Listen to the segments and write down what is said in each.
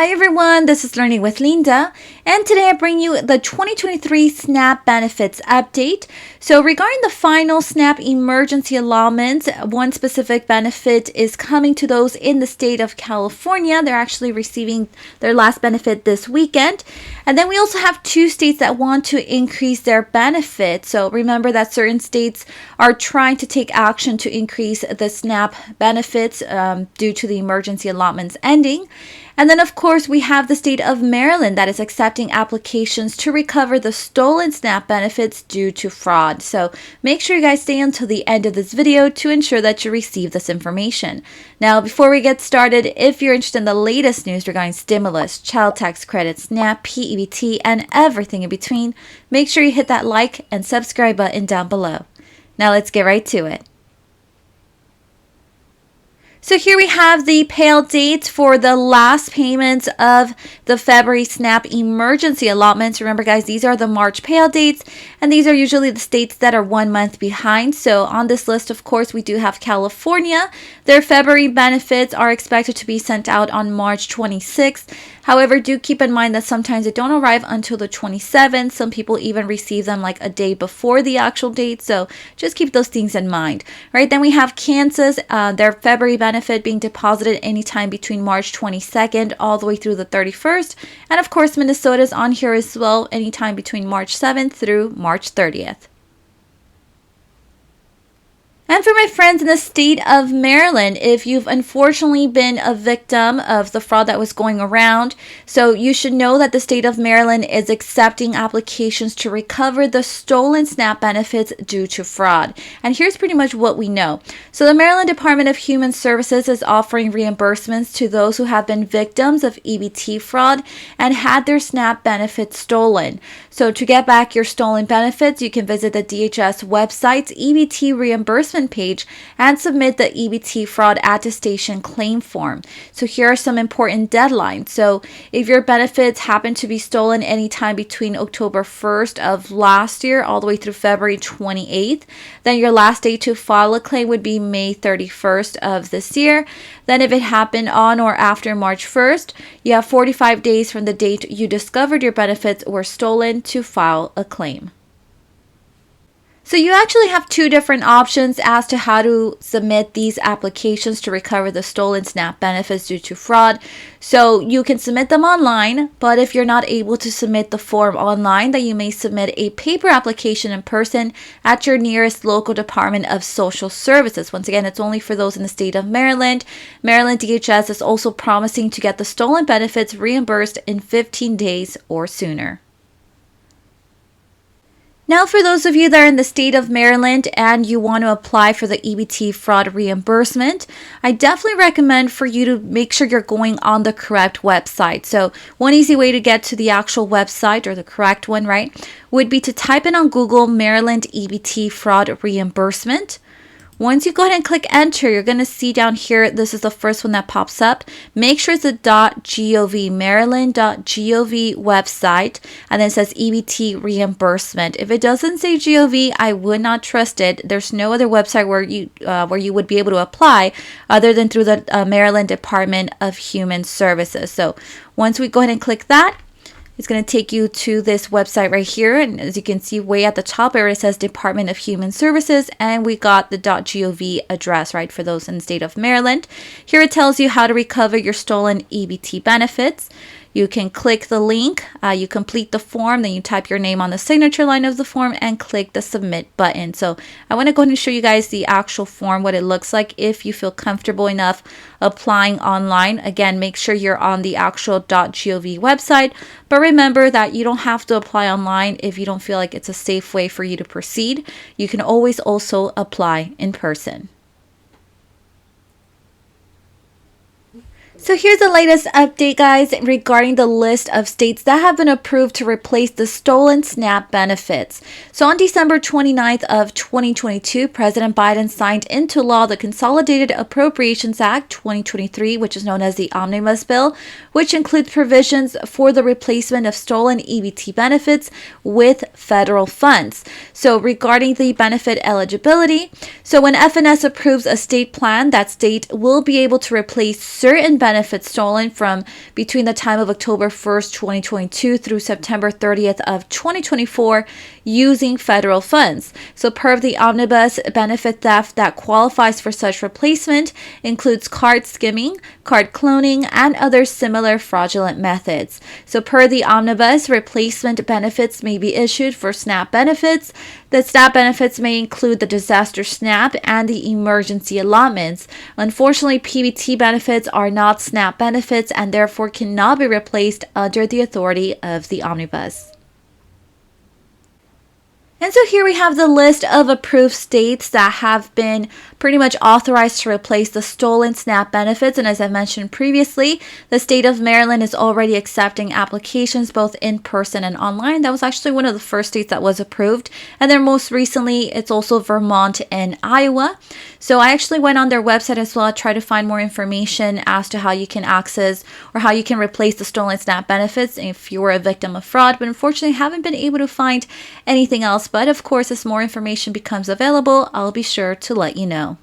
Hi everyone, this is Learning with Linda, and today I bring you the 2023 SNAP benefits update. So regarding the final SNAP emergency allotments, one specific benefit is coming to those in the state of California. They're actually receiving their last benefit this weekend. And then we also have two states that want to increase their benefit. So remember that certain states are trying to take action to increase the SNAP benefits due to the emergency allotments ending. And then, of course, we have the state of Maryland that is accepting applications to recover the stolen SNAP benefits due to fraud. So make sure you guys stay until the end of this video to ensure that you receive this information. Now, before we get started, if you're interested in the latest news regarding stimulus, child tax credit, SNAP, p-ebt, and everything in between, make sure you hit that like and subscribe button down below. Now let's get right to it. So here we have the payout dates for the last payments of the February SNAP emergency allotments. Remember guys, these are the March payout dates, and these are usually the states that are 1 month behind. So on this list, of course, we do have California. Their February benefits are expected to be sent out on March 26th. However, do keep in mind that sometimes they don't arrive until the 27th. Some people even receive them like a day before the actual date. So just keep those things in mind. All right, then we have Kansas, their February benefit being deposited anytime between March 22nd all the way through the 31st. And of course, Minnesota is on here as well, anytime between March 7th through March 30th. And for my friends in the state of Maryland, if you've unfortunately been a victim of the fraud that was going around, so you should know that the state of Maryland is accepting applications to recover the stolen SNAP benefits due to fraud. And here's pretty much what we know. So the Maryland Department of Human Services is offering reimbursements to those who have been victims of EBT fraud and had their SNAP benefits stolen. So to get back your stolen benefits, you can visit the DHS website's EBT reimbursement page and submit the EBT fraud attestation claim form. So here are some important deadlines. So if your benefits happen to be stolen anytime between October 1st of last year all the way through February 28th, then your last day to file a claim would be May 31st of this year. Then if it happened on or after March 1st, you have 45 days from the date you discovered your benefits were stolen to file a claim. So you actually have two different options as to how to submit these applications to recover the stolen SNAP benefits due to fraud. So you can submit them online, but if you're not able to submit the form online, then you may submit a paper application in person at your nearest local Department of Social Services. Once again, it's only for those in the state of Maryland. Maryland DHS is also promising to get the stolen benefits reimbursed in 15 days or sooner. Now, for those of you that are in the state of Maryland and you want to apply for the EBT fraud reimbursement, I definitely recommend for you to make sure you're going on the correct website. So one easy way to get to the actual website, or the correct one, right, would be to type in on Google Maryland EBT fraud reimbursement. Once you go ahead and click enter, you're going to see down here, this is the first one that pops up. Make sure it's the .gov, maryland.gov website, and then it says EBT reimbursement. If it doesn't say gov, I would not trust it. There's no other website where you would be able to apply other than through the Maryland Department of Human Services. So once we go ahead and click that, it's going to take you to this website right here. And as you can see way at the top, it says Department of Human Services. And we got the .gov address, right, for those in the state of Maryland. Here it tells you how to recover your stolen EBT benefits. You can click the link, you complete the form, then you type your name on the signature line of the form and click the submit button. So I want to go ahead and show you guys the actual form, what it looks like if you feel comfortable enough applying online. Again, make sure you're on the actual .gov website, but remember that you don't have to apply online if you don't feel like it's a safe way for you to proceed. You can always also apply in person. So here's the latest update, guys, regarding the list of states that have been approved to replace the stolen SNAP benefits. So on December 29th of 2022, President Biden signed into law the Consolidated Appropriations Act 2023, which is known as the Omnibus Bill, which includes provisions for the replacement of stolen EBT benefits with federal funds. So regarding the benefit eligibility, so when FNS approves a state plan, that state will be able to replace certain benefits benefits stolen from between the time of October 1st, 2022 through September 30th of 2024 using federal funds. So per the omnibus, benefit theft that qualifies for such replacement includes card skimming, card cloning, and other similar fraudulent methods. So per the omnibus, replacement benefits may be issued for SNAP benefits. The SNAP benefits may include the disaster SNAP and the emergency allotments. Unfortunately, p-ebt benefits are not SNAP benefits and therefore cannot be replaced under the authority of the omnibus. And so here we have the list of approved states that have been pretty much authorized to replace the stolen SNAP benefits. And as I mentioned previously, the state of Maryland is already accepting applications both in person and online. That was actually one of the first states that was approved. And then most recently, it's also Vermont and Iowa. So I actually went on their website as well to try to find more information as to how you can access or how you can replace the stolen SNAP benefits if you were a victim of fraud. But unfortunately, I haven't been able to find anything else. But of course, as more information becomes available, I'll be sure to let you know.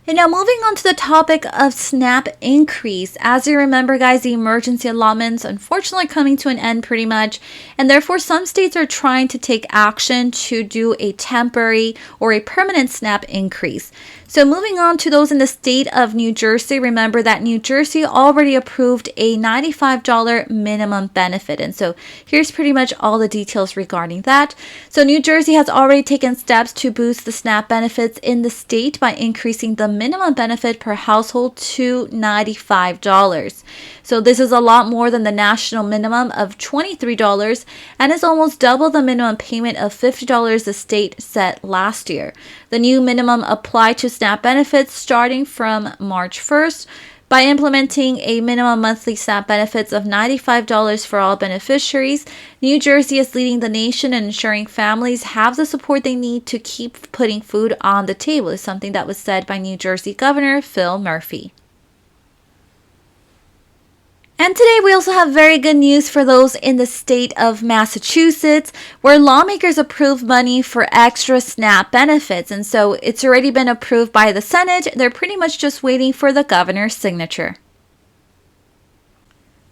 And now moving on to the topic of SNAP increase. As you remember, guys, the emergency allotments unfortunately coming to an end pretty much. And therefore, some states are trying to take action to do a temporary or a permanent SNAP increase. So moving on to those in the state of New Jersey, remember that New Jersey already approved a $95 minimum benefit. And so here's pretty much all the details regarding that. So New Jersey has already taken steps to boost the SNAP benefits in the state by increasing the minimum benefit per household to $95. So this is a lot more than the national minimum of $23 and is almost double the minimum payment of $50 the state set last year. The new minimum applied to SNAP benefits starting from March 1st. By implementing a minimum monthly SNAP benefits of $95 for all beneficiaries, New Jersey is leading the nation in ensuring families have the support they need to keep putting food on the table, is something that was said by New Jersey Governor Phil Murphy. And today we also have very good news for those in the state of Massachusetts, where lawmakers approved money for extra SNAP benefits. And so it's already been approved by the Senate. They're pretty much just waiting for the governor's signature.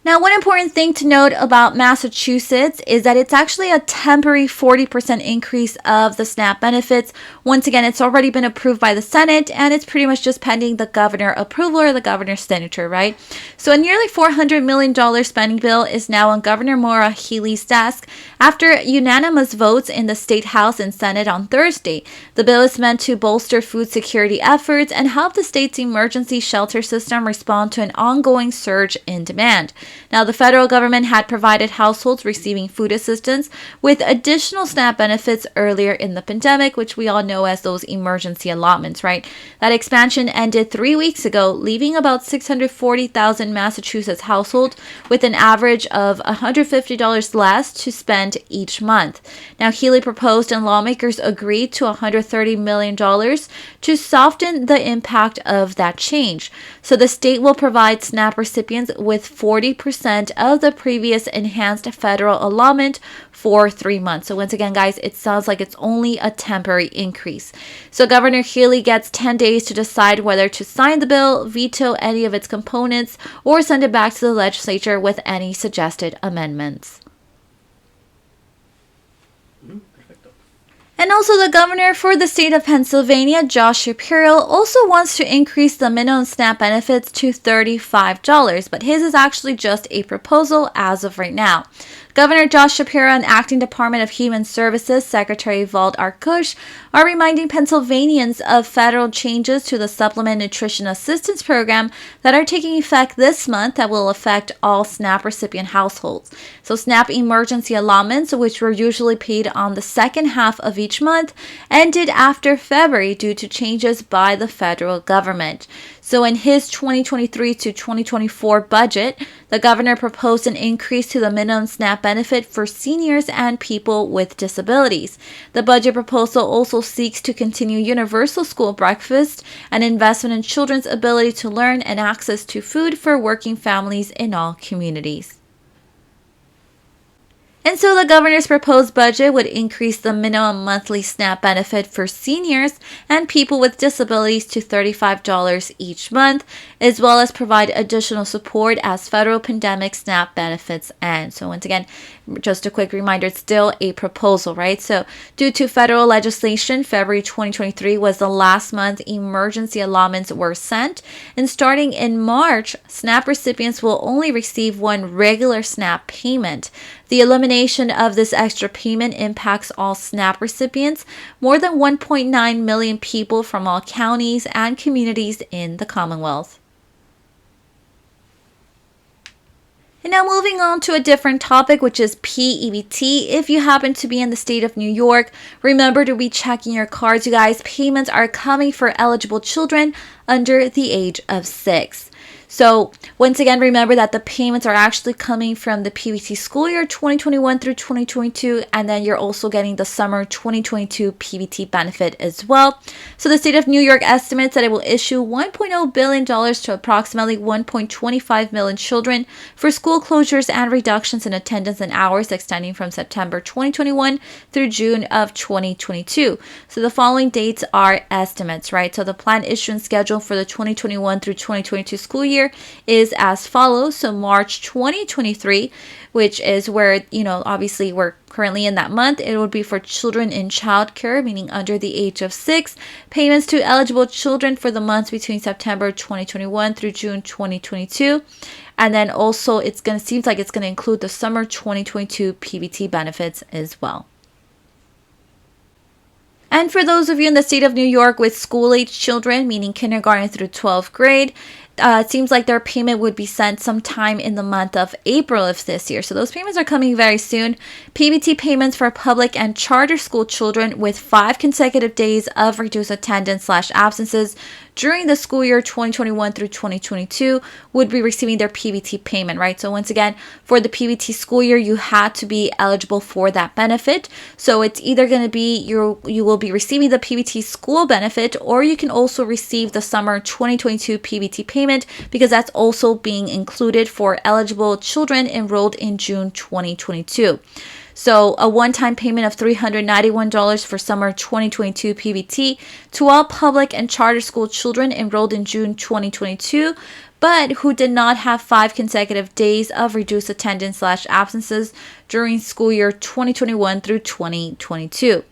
Now, one important thing to note about Massachusetts is that it's actually a temporary 40% increase of the SNAP benefits. Once again, it's already been approved by the Senate, and it's pretty much just pending the governor approval or the governor's signature, right? So a nearly $400 million spending bill is now on Governor Maura Healey's desk after unanimous votes in the State House and Senate on Thursday. The bill is meant to bolster food security efforts and help the state's emergency shelter system respond to an ongoing surge in demand. Now, the federal government had provided households receiving food assistance with additional SNAP benefits earlier in the pandemic, which we all know as those emergency allotments, right? That expansion ended 3 weeks ago, leaving about 640,000 Massachusetts households with an average of $150 less to spend each month. Now, Healey proposed and lawmakers agreed to $130 million to soften the impact of that change. So the state will provide SNAP recipients with 40% of the previous enhanced federal allotment for 3 months. So once again, guys, it sounds like it's only a temporary increase. So Governor Healey gets 10 days to decide whether to sign the bill, veto any of its components, or send it back to the legislature with any suggested amendments. And also the governor for the state of Pennsylvania, Josh Shapiro, also wants to increase the minimum SNAP benefits to $35, but his is actually just a proposal as of right now. Governor Josh Shapiro and Acting Department of Human Services Secretary Vald Arkush are reminding Pennsylvanians of federal changes to the Supplement Nutrition Assistance Program that are taking effect this month that will affect all SNAP recipient households. So SNAP emergency allotments, which were usually paid on the second half of each month, ended after February due to changes by the federal government. So in his 2023 to 2024 budget, the governor proposed an increase to the minimum SNAP benefit for seniors and people with disabilities. The budget proposal also seeks to continue universal school breakfast and investment in children's ability to learn and access to food for working families in all communities. And so the governor's proposed budget would increase the minimum monthly SNAP benefit for seniors and people with disabilities to $35 each month, as well as provide additional support as federal pandemic SNAP benefits end. So once again, just a quick reminder, it's still a proposal, right? So due to federal legislation, February 2023 was the last month emergency allotments were sent. And starting in March, SNAP recipients will only receive one regular SNAP payment. The elimination of this extra payment impacts all SNAP recipients, more than 1.9 million people from all counties and communities in the Commonwealth. And now moving on to a different topic, which is p-ebt. If you happen to be in the state of New York, remember to be checking your cards, you guys. Payments are coming for eligible children under the age of 6. So once again, remember that the payments are actually coming from the p-ebt school year 2021 through 2022, and then you're also getting the summer 2022 p-ebt benefit as well. So the state of New York estimates that it will issue $1.0 billion to approximately 1.25 million children for school closures and reductions in attendance and hours extending from September 2021 through June of 2022. So the following dates are estimates, right? So the planned issuance schedule for the 2021 through 2022 school year is as follows. So March 2023, which is where, obviously we're currently in that month, it would be for children in childcare, meaning under the age of 6. Payments to eligible children for the months between September 2021 through June 2022. And then also seems like it's going to include the summer 2022 p-ebt benefits as well. And for those of you in the state of New York with school-age children, meaning kindergarten through 12th grade, it seems like their payment would be sent sometime in the month of April of this year. So those payments are coming very soon. p-ebt payments for public and charter school children with 5 consecutive days of reduced attendance/absences during the school year 2021 through 2022 would be receiving their p-ebt payment, right? So once again, for the p-ebt school year, you had to be eligible for that benefit. So it's either going to be you will be receiving the p-ebt school benefit, or you can also receive the summer 2022 p-ebt payment, because that's also being included for eligible children enrolled in June 2022. So a one-time payment of $391 for summer 2022 p-ebt to all public and charter school children enrolled in June 2022, but who did not have 5 consecutive days of reduced attendance/absences during school year 2021 through 2022.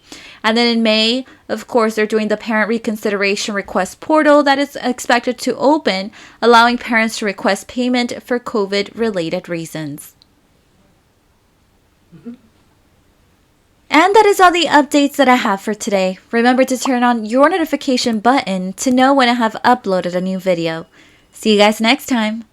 And then in May, of course, they're doing the parent reconsideration request portal that is expected to open, allowing parents to request payment for COVID-related reasons. And that is all the updates that I have for today. Remember to turn on your notification button to know when I have uploaded a new video. See you guys next time.